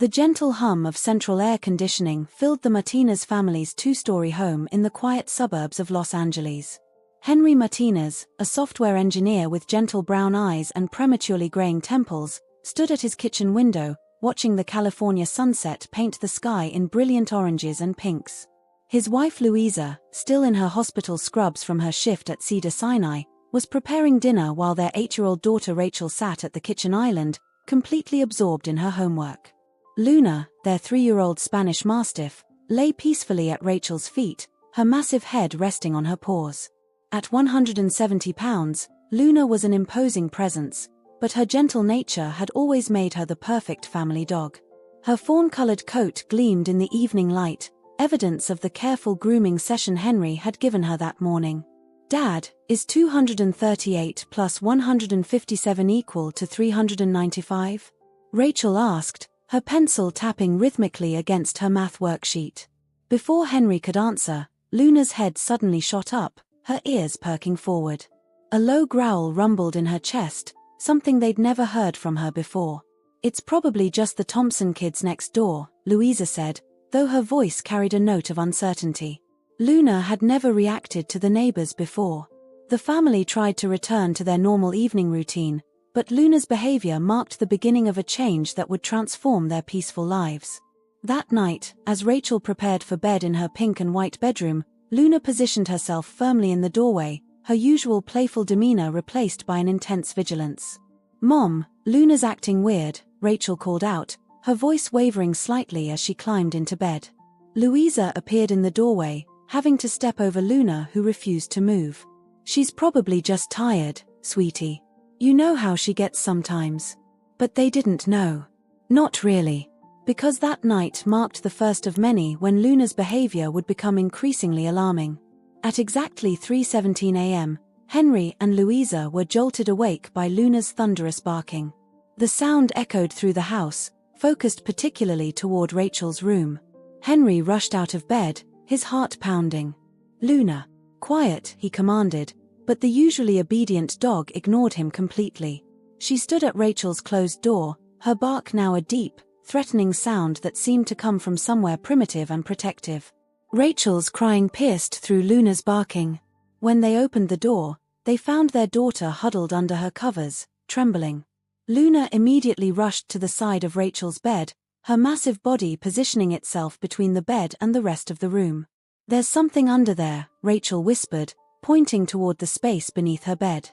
The gentle hum of central air conditioning filled the Martinez family's two-story home in the quiet suburbs of Los Angeles. Henry Martinez, a software engineer with gentle brown eyes and prematurely graying temples, stood at his kitchen window, watching the California sunset paint the sky in brilliant oranges and pinks. His wife Louisa, still in her hospital scrubs from her shift at Cedars-Sinai, was preparing dinner while their 8-year-old daughter Rachel sat at the kitchen island, completely absorbed in her homework. Luna, their 3-year-old Spanish Mastiff, lay peacefully at Rachel's feet, her massive head resting on her paws. At 170 pounds, Luna was an imposing presence, but her gentle nature had always made her the perfect family dog. Her fawn-colored coat gleamed in the evening light, evidence of the careful grooming session Henry had given her that morning. "Dad, is 238 plus 157 equal to 395? Rachel asked, her pencil tapping rhythmically against her math worksheet. Before Henry could answer, Luna's head suddenly shot up, her ears perking forward. A low growl rumbled in her chest, something they'd never heard from her before. "It's probably just the Thompson kids next door," Louisa said, though her voice carried a note of uncertainty. Luna had never reacted to the neighbors before. The family tried to return to their normal evening routine, but Luna's behavior marked the beginning of a change that would transform their peaceful lives. That night, as Rachel prepared for bed in her pink and white bedroom, Luna positioned herself firmly in the doorway, her usual playful demeanor replaced by an intense vigilance. "Mom, Luna's acting weird," Rachel called out, her voice wavering slightly as she climbed into bed. Louisa appeared in the doorway, having to step over Luna, who refused to move. "She's probably just tired, sweetie. You know how she gets sometimes." But they didn't know. Not really. Because that night marked the first of many when Luna's behavior would become increasingly alarming. At exactly 3:17 a.m., Henry and Louisa were jolted awake by Luna's thunderous barking. The sound echoed through the house, focused particularly toward Rachel's room. Henry rushed out of bed, his heart pounding. "Luna, quiet," he commanded, but the usually obedient dog ignored him completely. She stood at Rachel's closed door, her bark now a deep, threatening sound that seemed to come from somewhere primitive and protective. Rachel's crying pierced through Luna's barking. When they opened the door, they found their daughter huddled under her covers, trembling. Luna immediately rushed to the side of Rachel's bed, her massive body positioning itself between the bed and the rest of the room. "There's something under there," Rachel whispered, pointing toward the space beneath her bed.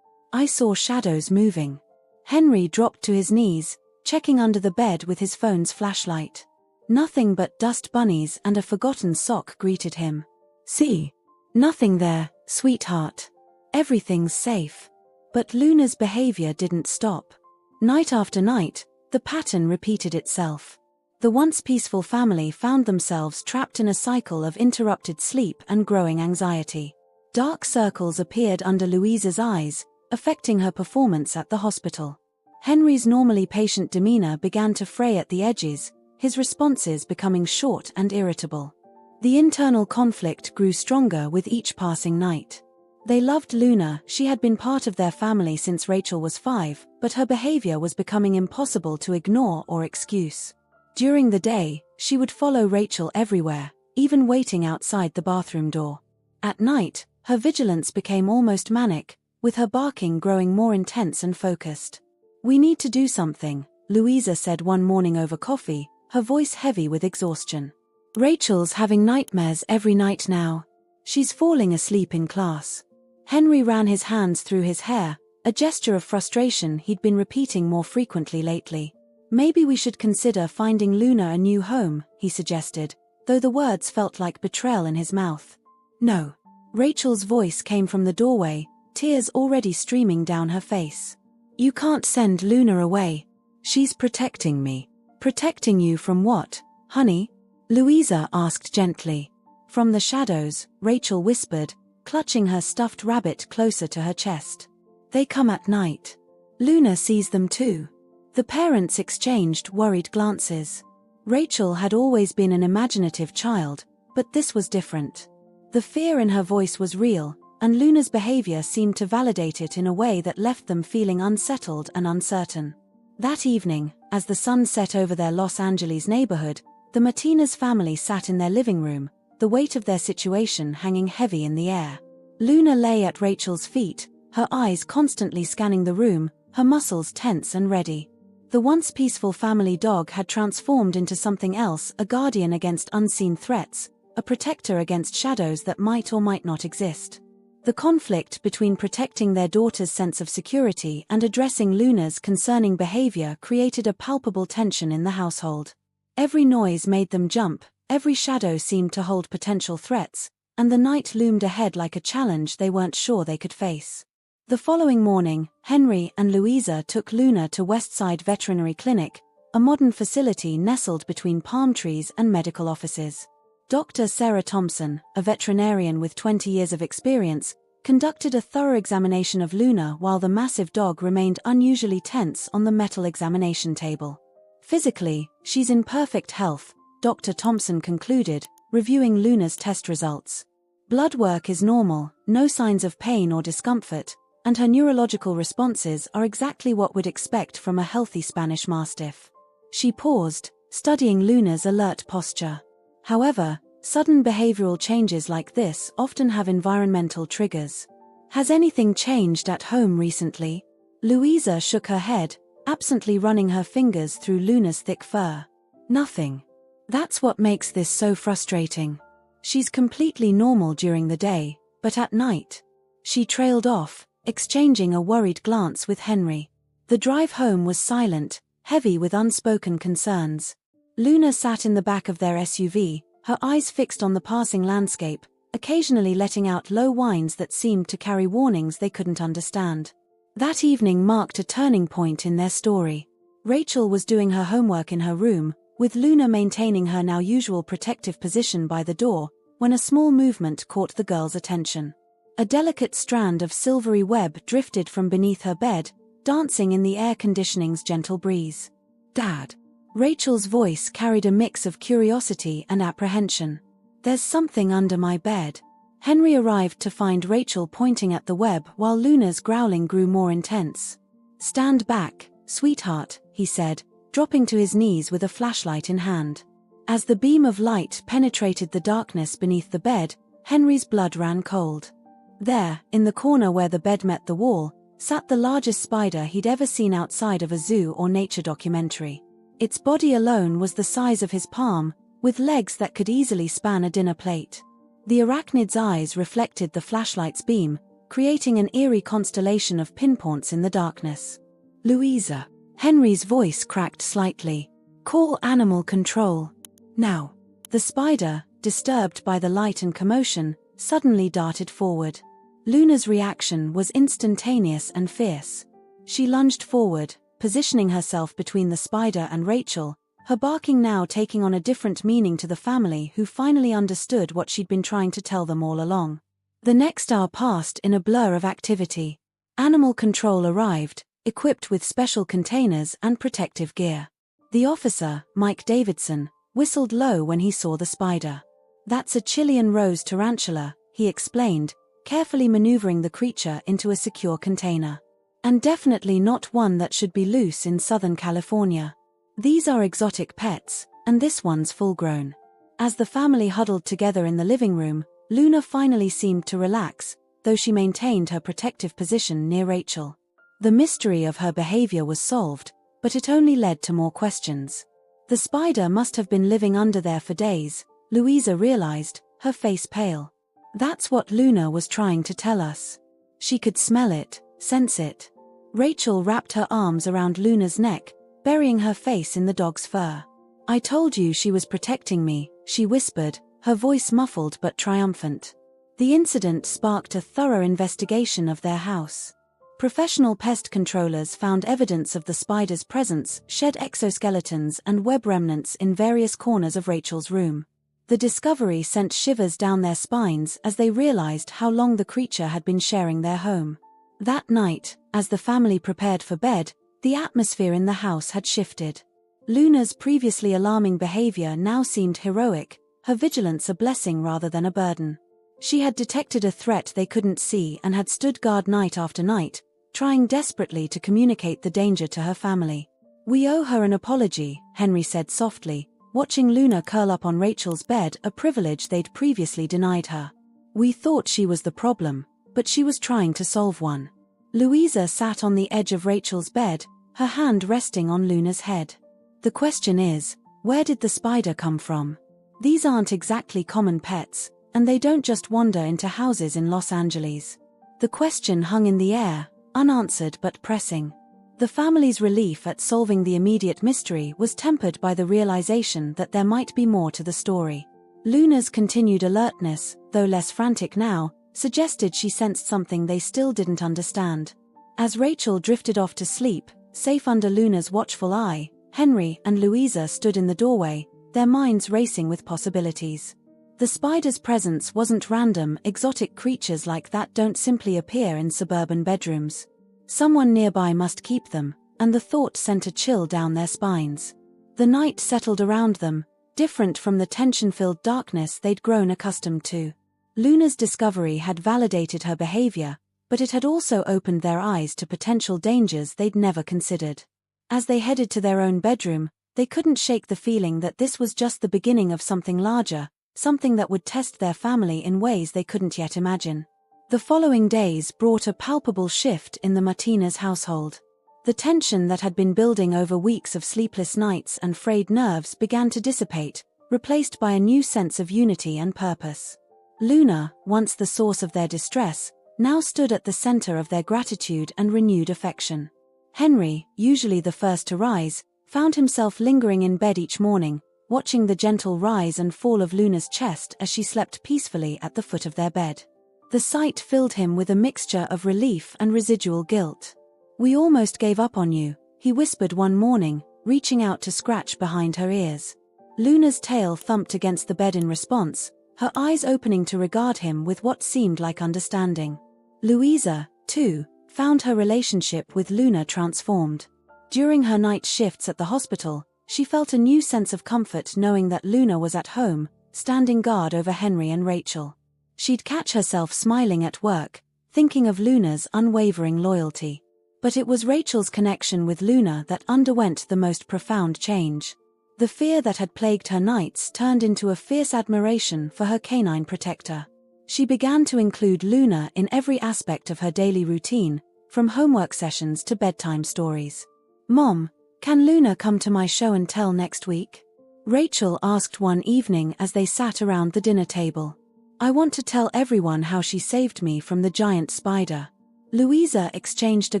"I saw shadows moving." Henry dropped to his knees, checking under the bed with his phone's flashlight. Nothing but dust bunnies and a forgotten sock greeted him. "See? Nothing there, sweetheart. Everything's safe." But Luna's behavior didn't stop. Night after night, the pattern repeated itself. The once peaceful family found themselves trapped in a cycle of interrupted sleep and growing anxiety. Dark circles appeared under Louisa's eyes, affecting her performance at the hospital. Henry's normally patient demeanor began to fray at the edges, his responses becoming short and irritable. The internal conflict grew stronger with each passing night. They loved Luna, she had been part of their family since Rachel was 5, but her behavior was becoming impossible to ignore or excuse. During the day, she would follow Rachel everywhere, even waiting outside the bathroom door. At night, her vigilance became almost manic, with her barking growing more intense and focused. "We need to do something," Louisa said one morning over coffee, her voice heavy with exhaustion. "Rachel's having nightmares every night now. She's falling asleep in class." Henry ran his hands through his hair, a gesture of frustration he'd been repeating more frequently lately. "Maybe we should consider finding Luna a new home," he suggested, though the words felt like betrayal in his mouth. "No." Rachel's voice came from the doorway, tears already streaming down her face. "You can't send Luna away. She's protecting me." "Protecting you from what, honey?" Louisa asked gently. "From the shadows," Rachel whispered, clutching her stuffed rabbit closer to her chest. "They come at night. Luna sees them too." The parents exchanged worried glances. Rachel had always been an imaginative child, but this was different. The fear in her voice was real, and Luna's behavior seemed to validate it in a way that left them feeling unsettled and uncertain. That evening, as the sun set over their Los Angeles neighborhood, the Martinez family sat in their living room, the weight of their situation hanging heavy in the air. Luna lay at Rachel's feet, her eyes constantly scanning the room, her muscles tense and ready. The once peaceful family dog had transformed into something else, a guardian against unseen threats, a protector against shadows that might or might not exist. The conflict between protecting their daughter's sense of security and addressing Luna's concerning behavior created a palpable tension in the household. Every noise made them jump, every shadow seemed to hold potential threats, and the night loomed ahead like a challenge they weren't sure they could face. The following morning, Henry and Louisa took Luna to Westside Veterinary Clinic, a modern facility nestled between palm trees and medical offices. Dr. Sarah Thompson, a veterinarian with 20 years of experience, conducted a thorough examination of Luna while the massive dog remained unusually tense on the metal examination table. Physically, she's in perfect health, Dr. Thompson concluded, reviewing Luna's test results. Blood work is normal, no signs of pain or discomfort, and her neurological responses are exactly what we'd expect from a healthy Spanish Mastiff. She paused, studying Luna's alert posture. However, sudden behavioral changes like this often have environmental triggers. Has anything changed at home recently? Louisa shook her head, absently running her fingers through Luna's thick fur. Nothing. That's what makes this so frustrating. She's completely normal during the day, but at night. She trailed off, exchanging a worried glance with Henry. The drive home was silent, heavy with unspoken concerns. Luna sat in the back of their SUV, her eyes fixed on the passing landscape, occasionally letting out low whines that seemed to carry warnings they couldn't understand. That evening marked a turning point in their story. Rachel was doing her homework in her room, with Luna maintaining her now usual protective position by the door, when a small movement caught the girl's attention. A delicate strand of silvery web drifted from beneath her bed, dancing in the air conditioning's gentle breeze. "Dad." Rachel's voice carried a mix of curiosity and apprehension. "There's something under my bed." Henry arrived to find Rachel pointing at the web while Luna's growling grew more intense. "Stand back, sweetheart," he said, dropping to his knees with a flashlight in hand. As the beam of light penetrated the darkness beneath the bed, Henry's blood ran cold. There, in the corner where the bed met the wall, sat the largest spider he'd ever seen outside of a zoo or nature documentary. Its body alone was the size of his palm, with legs that could easily span a dinner plate. The arachnid's eyes reflected the flashlight's beam, creating an eerie constellation of pinpoints in the darkness. "Louisa." Henry's voice cracked slightly. "Call animal control. Now." The spider, disturbed by the light and commotion, suddenly darted forward. Luna's reaction was instantaneous and fierce. She lunged forward, positioning herself between the spider and Rachel, her barking now taking on a different meaning to the family who finally understood what she'd been trying to tell them all along. The next hour passed in a blur of activity. Animal control arrived, equipped with special containers and protective gear. The officer, Mike Davidson, whistled low when he saw the spider. "That's a Chilean rose tarantula," he explained, carefully maneuvering the creature into a secure container. "And definitely not one that should be loose in Southern California. These are exotic pets, and this one's full-grown." As the family huddled together in the living room, Luna finally seemed to relax, though she maintained her protective position near Rachel. The mystery of her behavior was solved, but it only led to more questions. The spider must have been living under there for days, Louisa realized, her face pale. That's what Luna was trying to tell us. She could smell it, sense it. Rachel wrapped her arms around Luna's neck, burying her face in the dog's fur. "I told you she was protecting me," she whispered, her voice muffled but triumphant. The incident sparked a thorough investigation of their house. Professional pest controllers found evidence of the spider's presence, shed exoskeletons and web remnants in various corners of Rachel's room. The discovery sent shivers down their spines as they realized how long the creature had been sharing their home. That night, as the family prepared for bed, the atmosphere in the house had shifted. Luna's previously alarming behavior now seemed heroic, her vigilance a blessing rather than a burden. She had detected a threat they couldn't see and had stood guard night after night, trying desperately to communicate the danger to her family. "We owe her an apology," Henry said softly, watching Luna curl up on Rachel's bed, a privilege they'd previously denied her. "We thought she was the problem, but she was trying to solve one." Louisa sat on the edge of Rachel's bed, her hand resting on Luna's head. "The question is, where did the spider come from? These aren't exactly common pets, and they don't just wander into houses in Los Angeles." The question hung in the air, unanswered but pressing. The family's relief at solving the immediate mystery was tempered by the realization that there might be more to the story. Luna's continued alertness, though less frantic now, suggested she sensed something they still didn't understand. As Rachel drifted off to sleep, safe under Luna's watchful eye, Henry and Louisa stood in the doorway, their minds racing with possibilities. The spider's presence wasn't random. Exotic creatures like that don't simply appear in suburban bedrooms. Someone nearby must keep them, and the thought sent a chill down their spines. The night settled around them, different from the tension-filled darkness they'd grown accustomed to. Luna's discovery had validated her behavior, but it had also opened their eyes to potential dangers they'd never considered. As they headed to their own bedroom, they couldn't shake the feeling that this was just the beginning of something larger, something that would test their family in ways they couldn't yet imagine. The following days brought a palpable shift in the Martinez household. The tension that had been building over weeks of sleepless nights and frayed nerves began to dissipate, replaced by a new sense of unity and purpose. Luna, once the source of their distress, now stood at the center of their gratitude and renewed affection. Henry, usually the first to rise, found himself lingering in bed each morning, watching the gentle rise and fall of Luna's chest as she slept peacefully at the foot of their bed. The sight filled him with a mixture of relief and residual guilt. "We almost gave up on you," he whispered one morning, reaching out to scratch behind her ears. Luna's tail thumped against the bed in response, her eyes opening to regard him with what seemed like understanding. Louisa, too, found her relationship with Luna transformed. During her night shifts at the hospital, she felt a new sense of comfort knowing that Luna was at home, standing guard over Henry and Rachel. She'd catch herself smiling at work, thinking of Luna's unwavering loyalty. But it was Rachel's connection with Luna that underwent the most profound change. The fear that had plagued her nights turned into a fierce admiration for her canine protector. She began to include Luna in every aspect of her daily routine, from homework sessions to bedtime stories. "Mom, can Luna come to my show and tell next week?" Rachel asked one evening as they sat around the dinner table. "I want to tell everyone how she saved me from the giant spider." Louisa exchanged a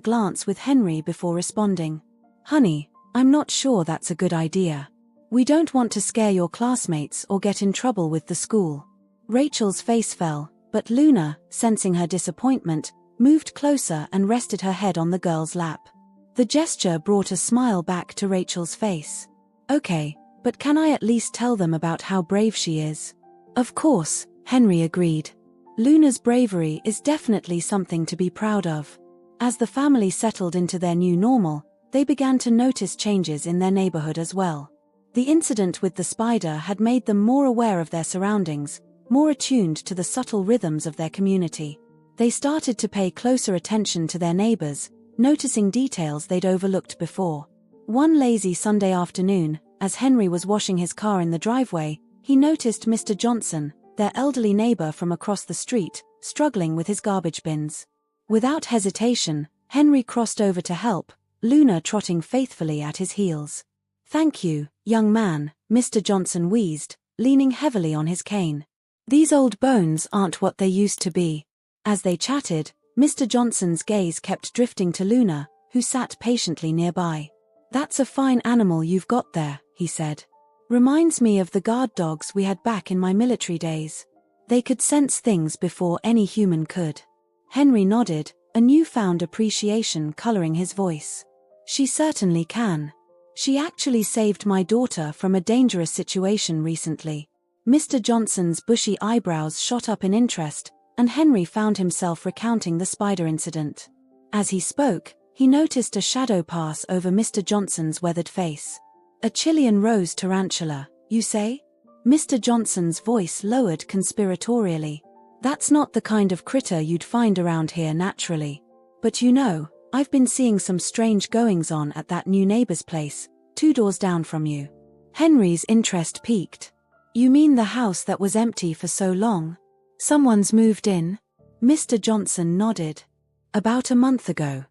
glance with Henry before responding. "Honey, I'm not sure that's a good idea. We don't want to scare your classmates or get in trouble with the school." Rachel's face fell, but Luna, sensing her disappointment, moved closer and rested her head on the girl's lap. The gesture brought a smile back to Rachel's face. "Okay, but can I at least tell them about how brave she is?" "Of course," Henry agreed. Luna's bravery is definitely something to be proud of. As the family settled into their new normal, they began to notice changes in their neighborhood as well. The incident with the spider had made them more aware of their surroundings, more attuned to the subtle rhythms of their community. They started to pay closer attention to their neighbors, noticing details they'd overlooked before. One lazy Sunday afternoon, as Henry was washing his car in the driveway, he noticed Mr. Johnson, their elderly neighbor from across the street, struggling with his garbage bins. Without hesitation, Henry crossed over to help, Luna trotting faithfully at his heels. "Thank you, young man," Mr. Johnson wheezed, leaning heavily on his cane. "These old bones aren't what they used to be." As they chatted, Mr. Johnson's gaze kept drifting to Luna, who sat patiently nearby. "That's a fine animal you've got there," he said. "Reminds me of the guard dogs we had back in my military days. They could sense things before any human could." Henry nodded, a newfound appreciation coloring his voice. "She certainly can. She actually saved my daughter from a dangerous situation recently." Mr. Johnson's bushy eyebrows shot up in interest, and Henry found himself recounting the spider incident. As he spoke, he noticed a shadow pass over Mr. Johnson's weathered face. "A Chilean rose tarantula, you say?" Mr. Johnson's voice lowered conspiratorially. "That's not the kind of critter you'd find around here naturally. But you know, I've been seeing some strange goings-on at that new neighbor's place, 2 doors down from you. Henry's interest piqued. You mean the house that was empty for so long? Someone's moved in? Mr. Johnson nodded. About a month ago.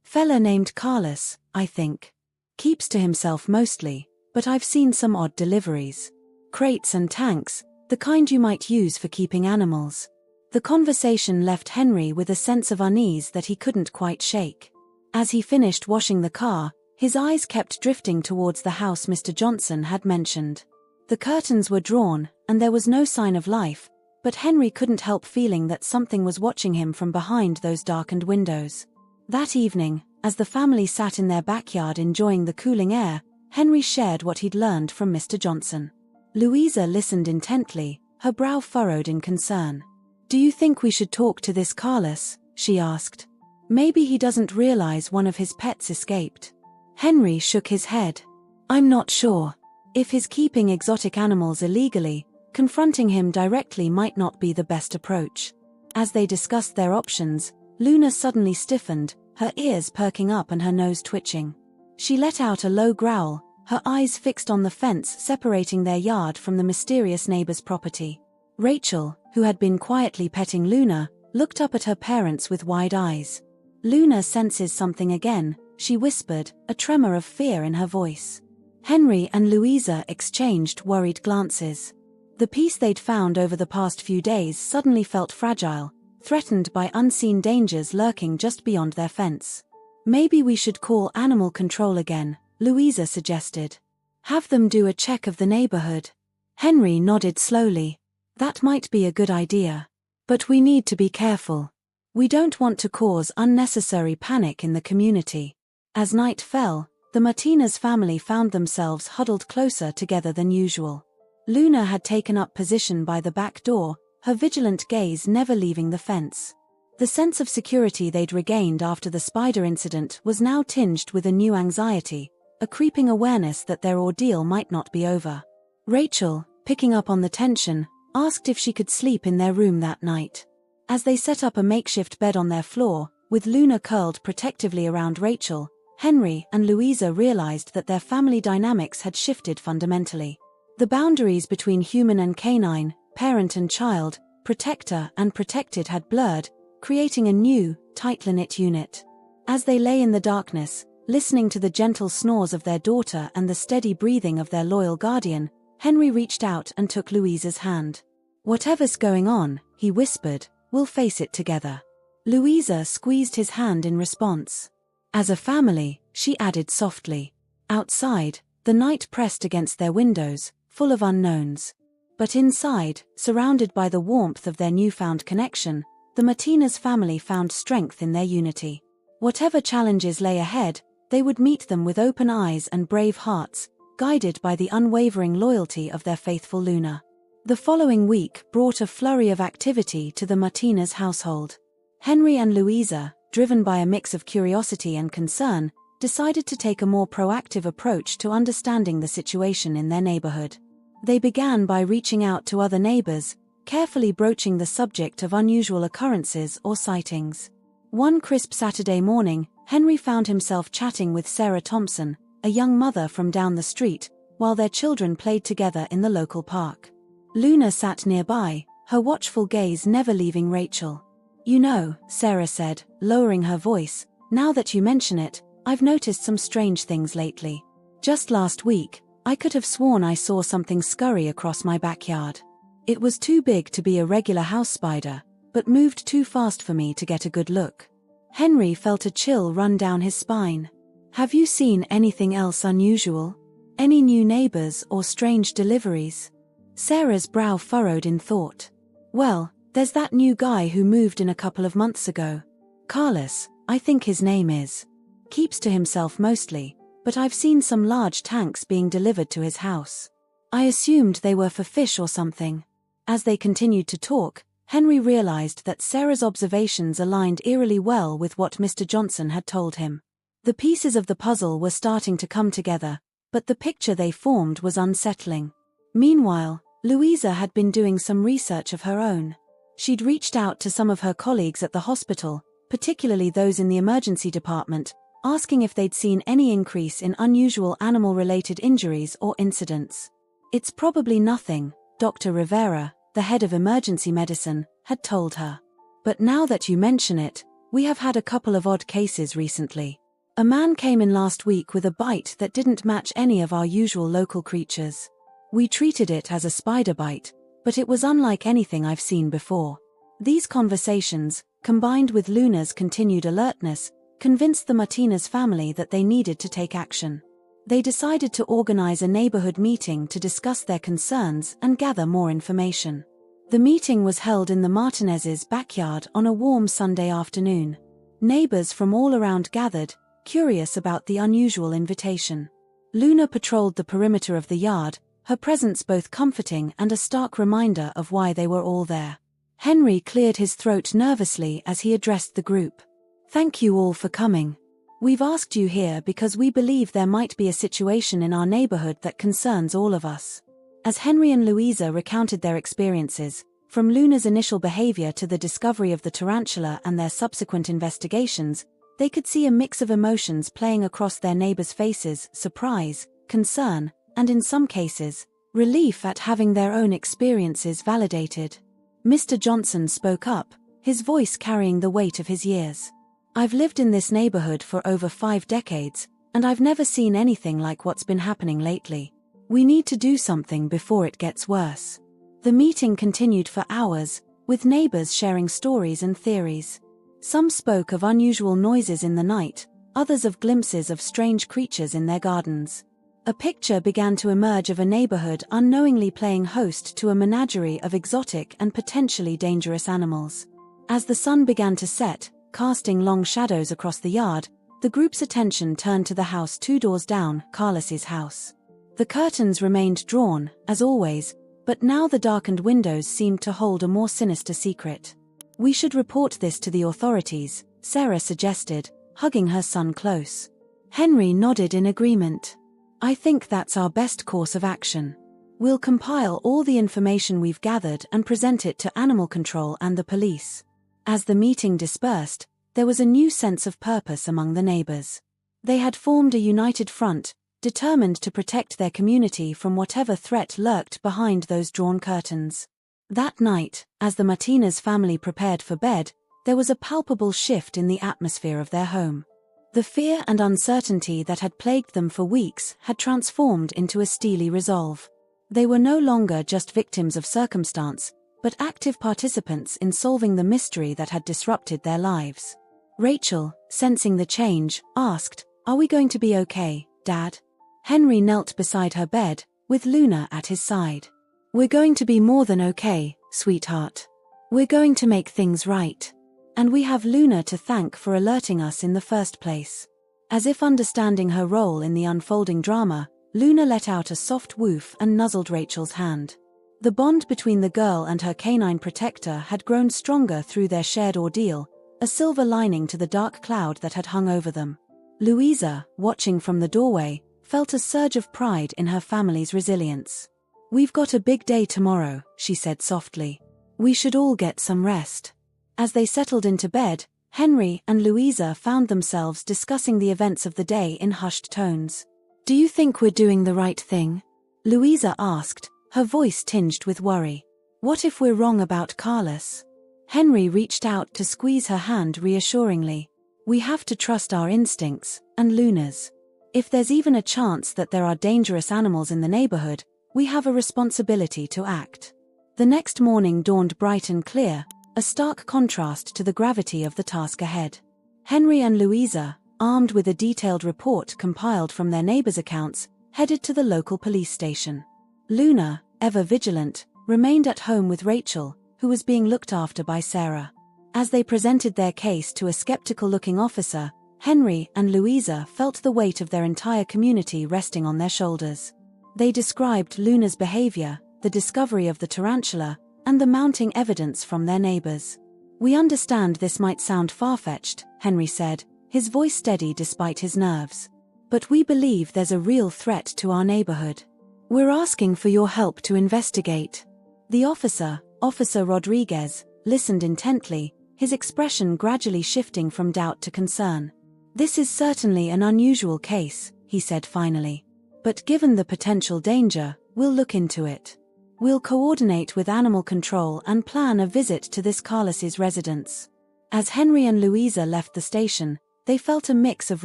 Fella named Carlos, I think. Keeps to himself mostly, but I've seen some odd deliveries. Crates and tanks, the kind you might use for keeping animals. The conversation left Henry with a sense of unease that he couldn't quite shake. As he finished washing the car, his eyes kept drifting towards the house Mr. Johnson had mentioned. The curtains were drawn, and there was no sign of life, but Henry couldn't help feeling that something was watching him from behind those darkened windows. That evening, as the family sat in their backyard enjoying the cooling air, Henry shared what he'd learned from Mr. Johnson. Louisa listened intently, her brow furrowed in concern. Do you think we should talk to this Carlos? She asked. Maybe he doesn't realize one of his pets escaped. Henry shook his head. I'm not sure. If he's keeping exotic animals illegally, confronting him directly might not be the best approach. As they discussed their options, Luna suddenly stiffened, her ears perking up and her nose twitching. She let out a low growl, her eyes fixed on the fence separating their yard from the mysterious neighbor's property. Rachel, who had been quietly petting Luna, looked up at her parents with wide eyes. Luna senses something again, she whispered, a tremor of fear in her voice. Henry and Louisa exchanged worried glances. The peace they'd found over the past few days suddenly felt fragile, threatened by unseen dangers lurking just beyond their fence. Maybe we should call animal control again, Louisa suggested. Have them do a check of the neighborhood. Henry nodded slowly. That might be a good idea. But we need to be careful. We don't want to cause unnecessary panic in the community. As night fell, the Martinez family found themselves huddled closer together than usual. Luna had taken up position by the back door, her vigilant gaze never leaving the fence. The sense of security they'd regained after the spider incident was now tinged with a new anxiety, a creeping awareness that their ordeal might not be over. Rachel, picking up on the tension, asked if she could sleep in their room that night. As they set up a makeshift bed on their floor, with Luna curled protectively around Rachel, Henry and Louisa realized that their family dynamics had shifted fundamentally. The boundaries between human and canine, parent and child, protector and protected had blurred, creating a new, tightly-knit unit. As they lay in the darkness, listening to the gentle snores of their daughter and the steady breathing of their loyal guardian, Henry reached out and took Louisa's hand. Whatever's going on, he whispered, we'll face it together. Louisa squeezed his hand in response. As a family, she added softly. Outside, the night pressed against their windows, full of unknowns. But inside, surrounded by the warmth of their newfound connection, the Martinez family found strength in their unity. Whatever challenges lay ahead, they would meet them with open eyes and brave hearts, guided by the unwavering loyalty of their faithful Luna. The following week brought a flurry of activity to the Martinez household. Henry and Louisa, driven by a mix of curiosity and concern, decided to take a more proactive approach to understanding the situation in their neighborhood. They began by reaching out to other neighbors, carefully broaching the subject of unusual occurrences or sightings. One crisp Saturday morning, Henry found himself chatting with Sarah Thompson, a young mother from down the street, while their children played together in the local park. Luna sat nearby, her watchful gaze never leaving Rachel. You know, Sarah said, lowering her voice, now that you mention it, I've noticed some strange things lately. Just last week, I could have sworn I saw something scurry across my backyard. It was too big to be a regular house spider, but moved too fast for me to get a good look. Henry felt a chill run down his spine. Have you seen anything else unusual? Any new neighbors or strange deliveries? Sarah's brow furrowed in thought. Well, there's that new guy who moved in a couple of months ago. Carlos, I think his name is. Keeps to himself mostly, but I've seen some large tanks being delivered to his house. I assumed they were for fish or something. As they continued to talk, Henry realized that Sarah's observations aligned eerily well with what Mr. Johnson had told him. The pieces of the puzzle were starting to come together, but the picture they formed was unsettling. Meanwhile, Louisa had been doing some research of her own. She'd reached out to some of her colleagues at the hospital, particularly those in the emergency department, asking if they'd seen any increase in unusual animal-related injuries or incidents. "It's probably nothing," Dr. Rivera, the head of emergency medicine, had told her. "But now that you mention it, we have had a couple of odd cases recently. A man came in last week with a bite that didn't match any of our usual local creatures. We treated it as a spider bite, but it was unlike anything I've seen before." These conversations, combined with Luna's continued alertness, convinced the Martinez family that they needed to take action. They decided to organize a neighborhood meeting to discuss their concerns and gather more information. The meeting was held in the Martinez's backyard on a warm Sunday afternoon. Neighbors from all around gathered, curious about the unusual invitation. Luna patrolled the perimeter of the yard, her presence both comforting and a stark reminder of why they were all there. Henry cleared his throat nervously as he addressed the group. "Thank you all for coming. We've asked you here because we believe there might be a situation in our neighborhood that concerns all of us." As Henry and Louisa recounted their experiences, from Luna's initial behavior to the discovery of the tarantula and their subsequent investigations, they could see a mix of emotions playing across their neighbors' faces: surprise, concern, and in some cases, relief at having their own experiences validated. Mr. Johnson spoke up, his voice carrying the weight of his years. "I've lived in this neighborhood for over 5 decades, and I've never seen anything like what's been happening lately. We need to do something before it gets worse." The meeting continued for hours, with neighbors sharing stories and theories. Some spoke of unusual noises in the night, others of glimpses of strange creatures in their gardens. A picture began to emerge of a neighborhood unknowingly playing host to a menagerie of exotic and potentially dangerous animals. As the sun began to set, casting long shadows across the yard, the group's attention turned to the house 2 doors down, Carlos's house. The curtains remained drawn, as always, but now the darkened windows seemed to hold a more sinister secret. "We should report this to the authorities," Sarah suggested, hugging her son close. Henry nodded in agreement. "I think that's our best course of action. We'll compile all the information we've gathered and present it to animal control and the police." As the meeting dispersed, there was a new sense of purpose among the neighbors. They had formed a united front, determined to protect their community from whatever threat lurked behind those drawn curtains. That night, as the Martinez family prepared for bed, there was a palpable shift in the atmosphere of their home. The fear and uncertainty that had plagued them for weeks had transformed into a steely resolve. They were no longer just victims of circumstance, but active participants in solving the mystery that had disrupted their lives. Rachel, sensing the change, asked, "Are we going to be okay, Dad?" Henry knelt beside her bed, with Luna at his side. "We're going to be more than okay, sweetheart. We're going to make things right. And we have Luna to thank for alerting us in the first place." As if understanding her role in the unfolding drama, Luna let out a soft woof and nuzzled Rachel's hand. The bond between the girl and her canine protector had grown stronger through their shared ordeal, a silver lining to the dark cloud that had hung over them. Louisa, watching from the doorway, felt a surge of pride in her family's resilience. "We've got a big day tomorrow," she said softly. "We should all get some rest." As they settled into bed, Henry and Louisa found themselves discussing the events of the day in hushed tones. "Do you think we're doing the right thing?" Louisa asked, her voice tinged with worry. "What if we're wrong about Carlos?" Henry reached out to squeeze her hand reassuringly. "We have to trust our instincts, and Luna's. If there's even a chance that there are dangerous animals in the neighborhood, we have a responsibility to act." The next morning dawned bright and clear, a stark contrast to the gravity of the task ahead. Henry and Louisa, armed with a detailed report compiled from their neighbors' accounts, headed to the local police station. Luna, ever vigilant, remained at home with Rachel, who was being looked after by Sarah. As they presented their case to a skeptical-looking officer, Henry and Louisa felt the weight of their entire community resting on their shoulders. They described Luna's behavior, the discovery of the tarantula, and the mounting evidence from their neighbors. "We understand this might sound far-fetched," Henry said, his voice steady despite his nerves. "But we believe there's a real threat to our neighborhood. We're asking for your help to investigate." The officer, Officer Rodriguez, listened intently, his expression gradually shifting from doubt to concern. "This is certainly an unusual case," he said finally. "But given the potential danger, we'll look into it. We'll coordinate with animal control and plan a visit to this Carlos's residence." As Henry and Louisa left the station, they felt a mix of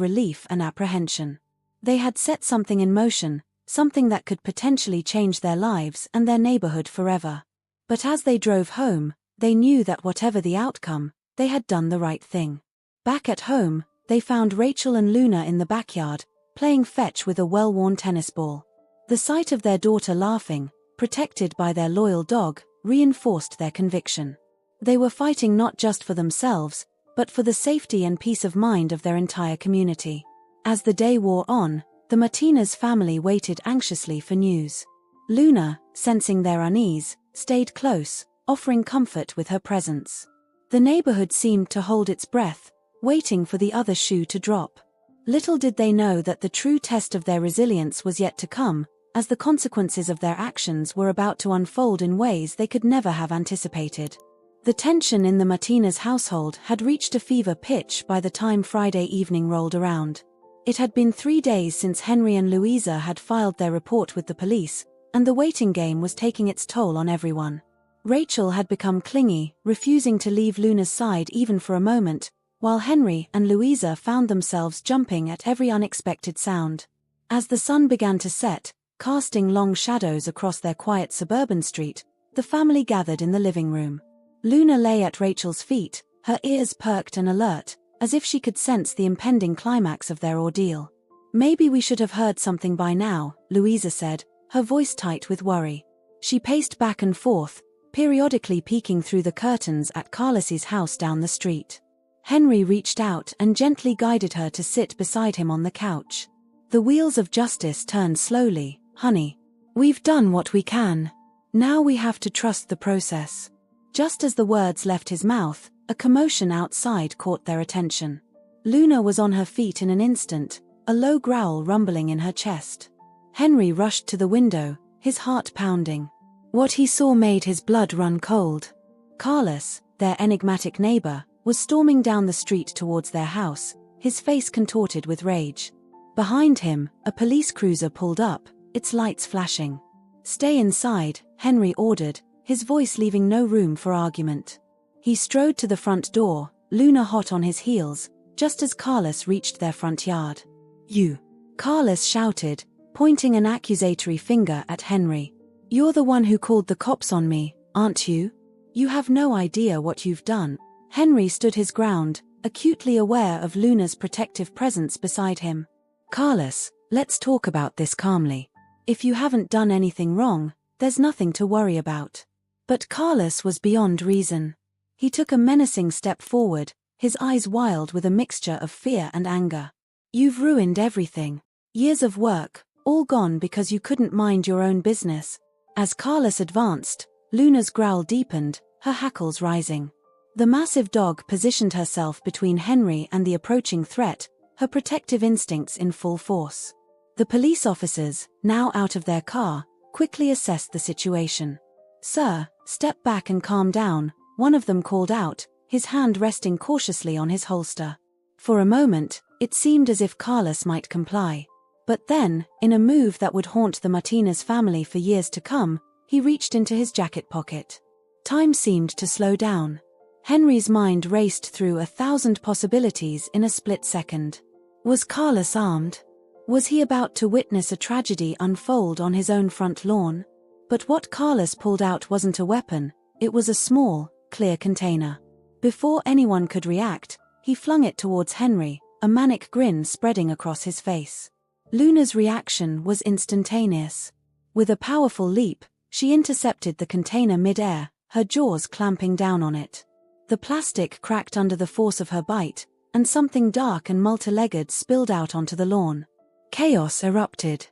relief and apprehension. They had set something in motion, something that could potentially change their lives and their neighborhood forever. But as they drove home, they knew that whatever the outcome, they had done the right thing. Back at home, they found Rachel and Luna in the backyard, playing fetch with a well-worn tennis ball. The sight of their daughter laughing, protected by their loyal dog, reinforced their conviction. They were fighting not just for themselves, but for the safety and peace of mind of their entire community. As the day wore on, the Martinez family waited anxiously for news. Luna, sensing their unease, stayed close, offering comfort with her presence. The neighborhood seemed to hold its breath, waiting for the other shoe to drop. Little did they know that the true test of their resilience was yet to come, as the consequences of their actions were about to unfold in ways they could never have anticipated. The tension in the Martinez household had reached a fever pitch by the time Friday evening rolled around. It had been 3 days since Henry and Louisa had filed their report with the police, and the waiting game was taking its toll on everyone. Rachel had become clingy, refusing to leave Luna's side even for a moment, while Henry and Louisa found themselves jumping at every unexpected sound. As the sun began to set, casting long shadows across their quiet suburban street, the family gathered in the living room. Luna lay at Rachel's feet, her ears perked and alert, as if she could sense the impending climax of their ordeal. "Maybe we should have heard something by now," Louisa said, her voice tight with worry. She paced back and forth, periodically peeking through the curtains at Carlos's house down the street. Henry reached out and gently guided her to sit beside him on the couch. "The wheels of justice turn slowly, honey. We've done what we can. Now we have to trust the process." Just as the words left his mouth, a commotion outside caught their attention. Luna was on her feet in an instant, a low growl rumbling in her chest. Henry rushed to the window, his heart pounding. What he saw made his blood run cold. Carlos, their enigmatic neighbor, was storming down the street towards their house, his face contorted with rage. Behind him, a police cruiser pulled up, its lights flashing. "Stay inside," Henry ordered, his voice leaving no room for argument. He strode to the front door, Luna hot on his heels, just as Carlos reached their front yard. "You!" Carlos shouted, pointing an accusatory finger at Henry. "You're the one who called the cops on me, aren't you? You have no idea what you've done." Henry stood his ground, acutely aware of Luna's protective presence beside him. "Carlos, let's talk about this calmly. If you haven't done anything wrong, there's nothing to worry about." But Carlos was beyond reason. He took a menacing step forward, his eyes wild with a mixture of fear and anger. "You've ruined everything. Years of work, all gone because you couldn't mind your own business." As Carlos advanced, Luna's growl deepened, her hackles rising. The massive dog positioned herself between Henry and the approaching threat, her protective instincts in full force. The police officers, now out of their car, quickly assessed the situation. "Sir, step back and calm down," one of them called out, his hand resting cautiously on his holster. For a moment, it seemed as if Carlos might comply. But then, in a move that would haunt the Martinez family for years to come, he reached into his jacket pocket. Time seemed to slow down. Henry's mind raced through 1,000 possibilities in a split second. Was Carlos armed? Was he about to witness a tragedy unfold on his own front lawn? But what Carlos pulled out wasn't a weapon, it was a small, clear container. Before anyone could react, he flung it towards Henry, a manic grin spreading across his face. Luna's reaction was instantaneous. With a powerful leap, she intercepted the container mid-air, her jaws clamping down on it. The plastic cracked under the force of her bite, and something dark and multi-legged spilled out onto the lawn. Chaos erupted.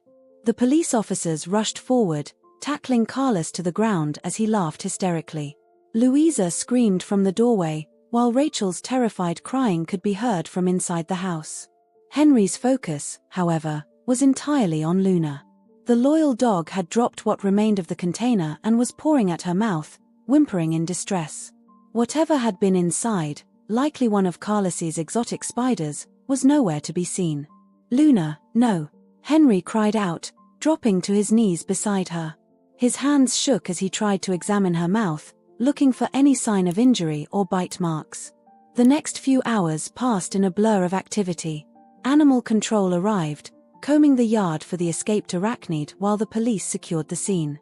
The police officers rushed forward, tackling Carlos to the ground as he laughed hysterically. Louisa screamed from the doorway, while Rachel's terrified crying could be heard from inside the house. Henry's focus, however, was entirely on Luna. The loyal dog had dropped what remained of the container and was pawing at her mouth, whimpering in distress. Whatever had been inside, likely one of Carlos's exotic spiders, was nowhere to be seen. "Luna, no!" Henry cried out, dropping to his knees beside her. His hands shook as he tried to examine her mouth, looking for any sign of injury or bite marks. The next few hours passed in a blur of activity. Animal control arrived, combing the yard for the escaped arachnid while the police secured the scene.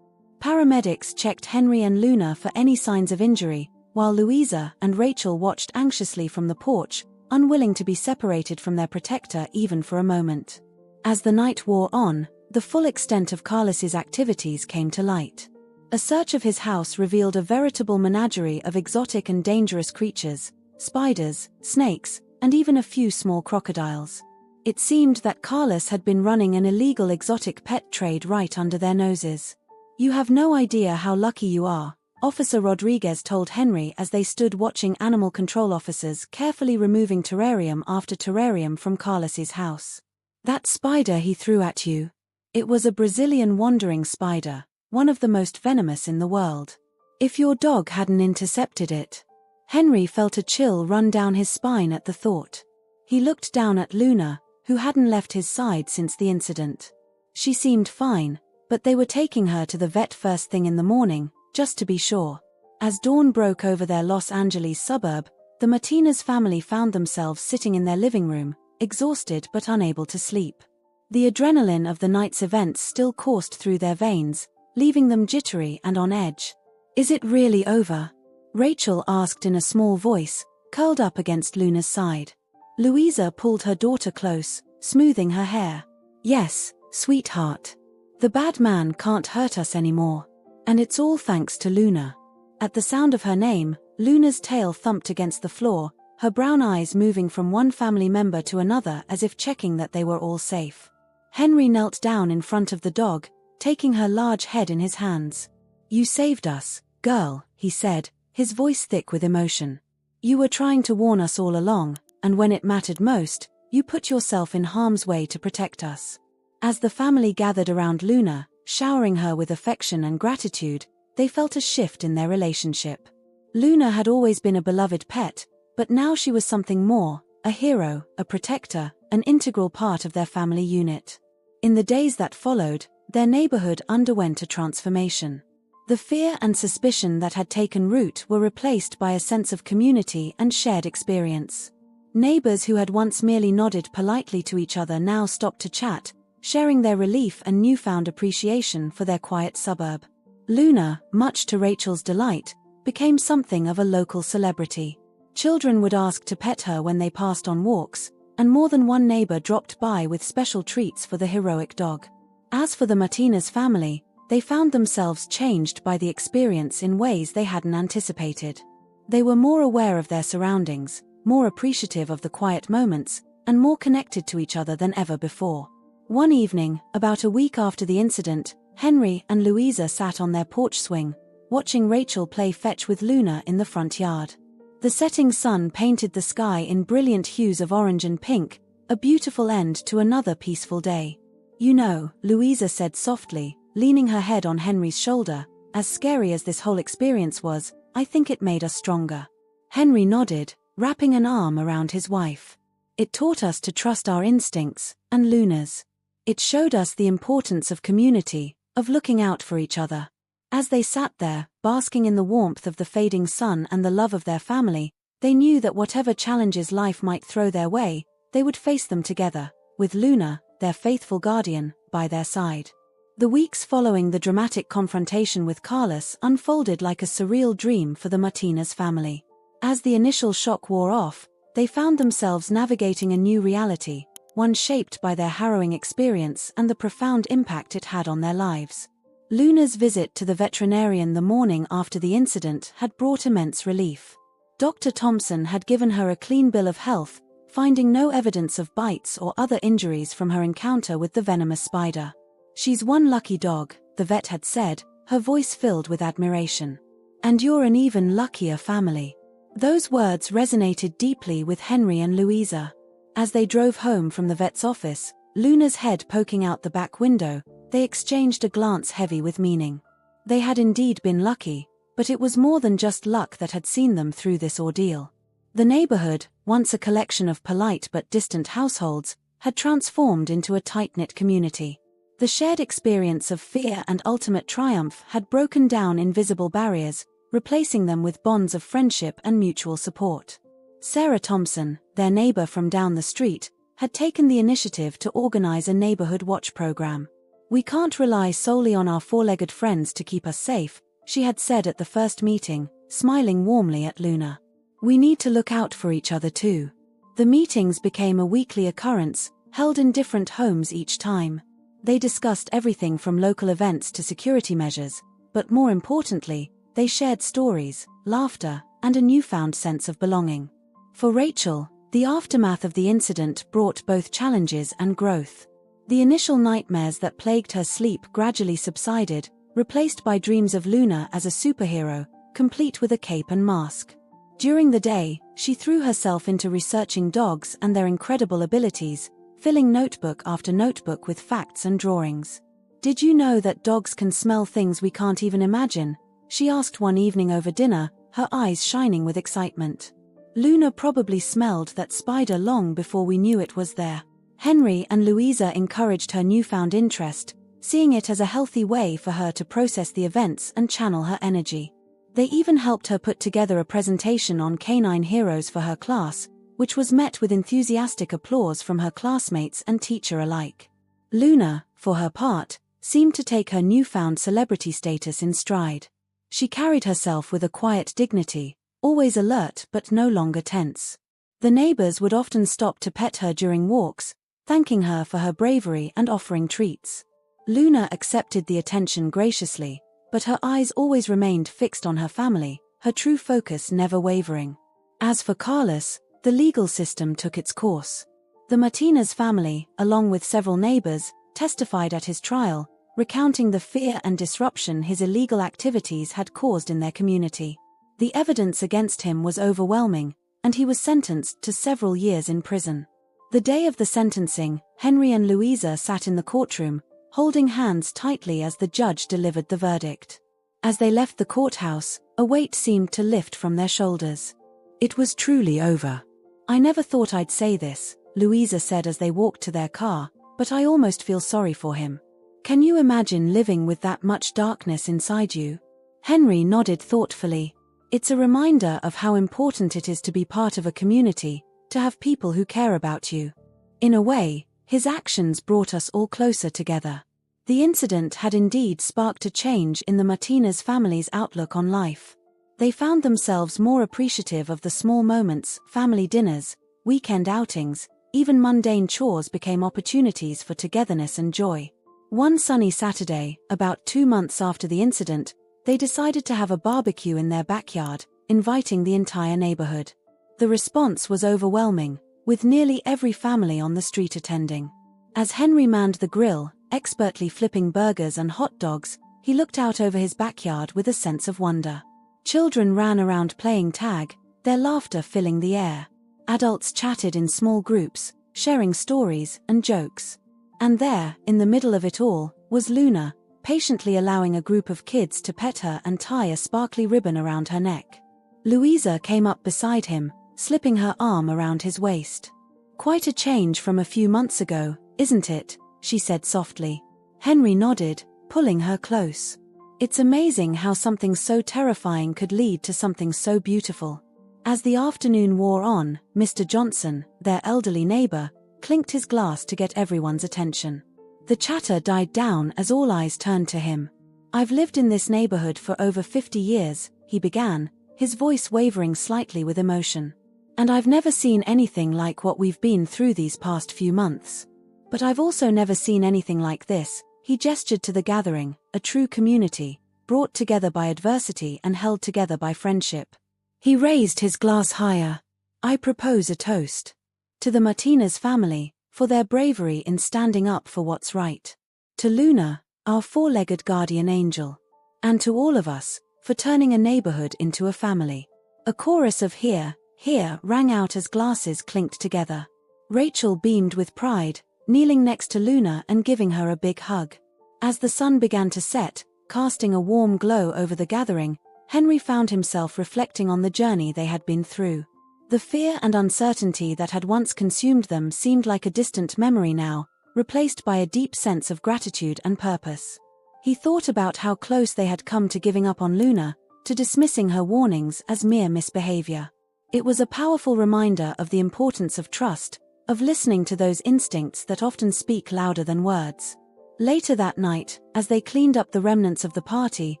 Paramedics checked Henry and Luna for any signs of injury, while Louisa and Rachel watched anxiously from the porch, unwilling to be separated from their protector even for a moment. As the night wore on, the full extent of Carlos's activities came to light. A search of his house revealed a veritable menagerie of exotic and dangerous creatures, spiders, snakes, and even a few small crocodiles. It seemed that Carlos had been running an illegal exotic pet trade right under their noses. "You have no idea how lucky you are," Officer Rodriguez told Henry as they stood watching animal control officers carefully removing terrarium after terrarium from Carlos's house. "That spider he threw at you. It was a Brazilian wandering spider, one of the most venomous in the world. If your dog hadn't intercepted it." Henry felt a chill run down his spine at the thought. He looked down at Luna, who hadn't left his side since the incident. She seemed fine, but they were taking her to the vet first thing in the morning, just to be sure. As dawn broke over their Los Angeles suburb, the Martinez family found themselves sitting in their living room, exhausted but unable to sleep. The adrenaline of the night's events still coursed through their veins, leaving them jittery and on edge. "Is it really over?" Rachel asked in a small voice, curled up against Luna's side. Louisa pulled her daughter close, smoothing her hair. "Yes, sweetheart. The bad man can't hurt us anymore. And it's all thanks to Luna." At the sound of her name, Luna's tail thumped against the floor, her brown eyes moving from one family member to another as if checking that they were all safe. Henry knelt down in front of the dog, taking her large head in his hands. "You saved us, girl," he said, his voice thick with emotion. "You were trying to warn us all along, and when it mattered most, you put yourself in harm's way to protect us." As the family gathered around Luna, showering her with affection and gratitude, they felt a shift in their relationship. Luna had always been a beloved pet, but now she was something more, a hero, a protector, an integral part of their family unit. In the days that followed, their neighborhood underwent a transformation. The fear and suspicion that had taken root were replaced by a sense of community and shared experience. Neighbors who had once merely nodded politely to each other now stopped to chat, sharing their relief and newfound appreciation for their quiet suburb. Luna, much to Rachel's delight, became something of a local celebrity. Children would ask to pet her when they passed on walks, and more than one neighbor dropped by with special treats for the heroic dog. As for the Martinez family, they found themselves changed by the experience in ways they hadn't anticipated. They were more aware of their surroundings, more appreciative of the quiet moments, and more connected to each other than ever before. One evening, about a week after the incident, Henry and Louisa sat on their porch swing, watching Rachel play fetch with Luna in the front yard. The setting sun painted the sky in brilliant hues of orange and pink, a beautiful end to another peaceful day. "You know," Louisa said softly, leaning her head on Henry's shoulder, "as scary as this whole experience was, I think it made us stronger." Henry nodded, wrapping an arm around his wife. "It taught us to trust our instincts, and Luna's. It showed us the importance of community, of looking out for each other." As they sat there, basking in the warmth of the fading sun and the love of their family, they knew that whatever challenges life might throw their way, they would face them together, with Luna, their faithful guardian, by their side. The weeks following the dramatic confrontation with Carlos unfolded like a surreal dream for the Martinez family. As the initial shock wore off, they found themselves navigating a new reality, one shaped by their harrowing experience and the profound impact it had on their lives. Luna's visit to the veterinarian the morning after the incident had brought immense relief. Dr. Thompson had given her a clean bill of health, finding no evidence of bites or other injuries from her encounter with the venomous spider. "She's one lucky dog," the vet had said, her voice filled with admiration. "And you're an even luckier family." Those words resonated deeply with Henry and Louisa. As they drove home from the vet's office, Luna's head poking out the back window, they exchanged a glance heavy with meaning. They had indeed been lucky, But it was more than just luck that had seen them through this ordeal. The neighborhood, once a collection of polite but distant households, had transformed into a tight-knit community. The shared experience of fear and ultimate triumph had broken down invisible barriers, replacing them with bonds of friendship and mutual support. Sarah Thompson, their neighbor from down the street, had taken the initiative to organize a neighborhood watch program. "We can't rely solely on our four-legged friends to keep us safe," she had said at the first meeting, smiling warmly at Luna. "We need to look out for each other too." The meetings became a weekly occurrence, held in different homes each time. They discussed everything from local events to security measures, but more importantly, they shared stories, laughter, and a newfound sense of belonging. For Rachel, the aftermath of the incident brought both challenges and growth. The initial nightmares that plagued her sleep gradually subsided, replaced by dreams of Luna as a superhero, complete with a cape and mask. During the day, she threw herself into researching dogs and their incredible abilities, filling notebook after notebook with facts and drawings. "Did you know that dogs can smell things we can't even imagine?" she asked one evening over dinner, her eyes shining with excitement. "Luna probably smelled that spider long before we knew it was there." Henry and Louisa encouraged her newfound interest, seeing it as a healthy way for her to process the events and channel her energy. They even helped her put together a presentation on canine heroes for her class, which was met with enthusiastic applause from her classmates and teacher alike. Luna, for her part, seemed to take her newfound celebrity status in stride. She carried herself with a quiet dignity, always alert but no longer tense. The neighbors would often stop to pet her during walks, thanking her for her bravery and offering treats. Luna accepted the attention graciously, but her eyes always remained fixed on her family, her true focus never wavering. As for Carlos, the legal system took its course. The Martinez family, along with several neighbors, testified at his trial, recounting the fear and disruption his illegal activities had caused in their community. The evidence against him was overwhelming, and he was sentenced to several years in prison. The day of the sentencing, Henry and Louisa sat in the courtroom, holding hands tightly as the judge delivered the verdict. As they left the courthouse, a weight seemed to lift from their shoulders. "It was truly over. I never thought I'd say this," Louisa said as they walked to their car, "but I almost feel sorry for him. Can you imagine living with that much darkness inside you?" Henry nodded thoughtfully. "It's a reminder of how important it is to be part of a community, to have people who care about you." In a way, his actions brought us all closer together. The incident had indeed sparked a change in the Martinez family's outlook on life. They found themselves more appreciative of the small moments, family dinners, weekend outings, even mundane chores became opportunities for togetherness and joy. One sunny Saturday, about 2 months after the incident, they decided to have a barbecue in their backyard, inviting the entire neighborhood. The response was overwhelming, with nearly every family on the street attending. As Henry manned the grill, expertly flipping burgers and hot dogs, he looked out over his backyard with a sense of wonder. Children ran around playing tag, their laughter filling the air. Adults chatted in small groups, sharing stories and jokes. And there, in the middle of it all, was Luna, patiently allowing a group of kids to pet her and tie a sparkly ribbon around her neck. Louisa came up beside him, slipping her arm around his waist. "Quite a change from a few months ago, isn't it?" she said softly. Henry nodded, pulling her close. "It's amazing how something so terrifying could lead to something so beautiful." As the afternoon wore on, Mr. Johnson, their elderly neighbor, clinked his glass to get everyone's attention. The chatter died down as all eyes turned to him. "I've lived in this neighborhood for over 50 years, he began, his voice wavering slightly with emotion. "And I've never seen anything like what we've been through these past few months. But I've also never seen anything like this." He gestured to the gathering, a true community, brought together by adversity and held together by friendship. He raised his glass higher. "I propose a toast. To the Martinez family, for their bravery in standing up for what's right. To Luna, our four-legged guardian angel. And to all of us, for turning a neighborhood into a family." A chorus of "Here, here" rang out as glasses clinked together. Rachel beamed with pride, kneeling next to Luna and giving her a big hug. As the sun began to set, casting a warm glow over the gathering, Henry found himself reflecting on the journey they had been through. The fear and uncertainty that had once consumed them seemed like a distant memory now, replaced by a deep sense of gratitude and purpose. He thought about how close they had come to giving up on Luna, to dismissing her warnings as mere misbehavior. It was a powerful reminder of the importance of trust, of listening to those instincts that often speak louder than words. Later that night, as they cleaned up the remnants of the party,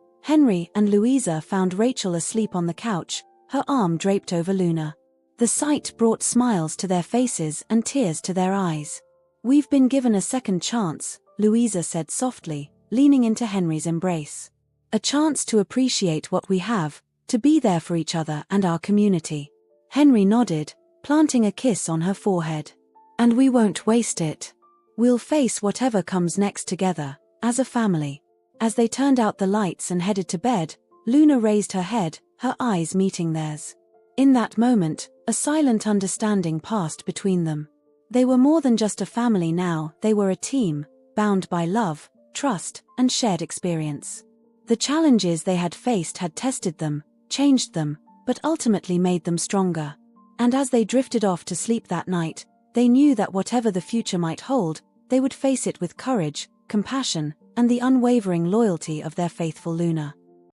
Henry and Louisa found Rachel asleep on the couch, her arm draped over Luna. The sight brought smiles to their faces and tears to their eyes. "We've been given a second chance," Louisa said softly, leaning into Henry's embrace. "A chance to appreciate what we have, to be there for each other and our community." Henry nodded, planting a kiss on her forehead. "And we won't waste it. We'll face whatever comes next together, as a family." As they turned out the lights and headed to bed, Luna raised her head, her eyes meeting theirs. In that moment, a silent understanding passed between them. They were more than just a family now, they were a team, bound by love, trust, and shared experience. The challenges they had faced had tested them, changed them, but ultimately made them stronger. And as they drifted off to sleep that night, they knew that whatever the future might hold, they would face it with courage, compassion, and the unwavering loyalty of their faithful Luna.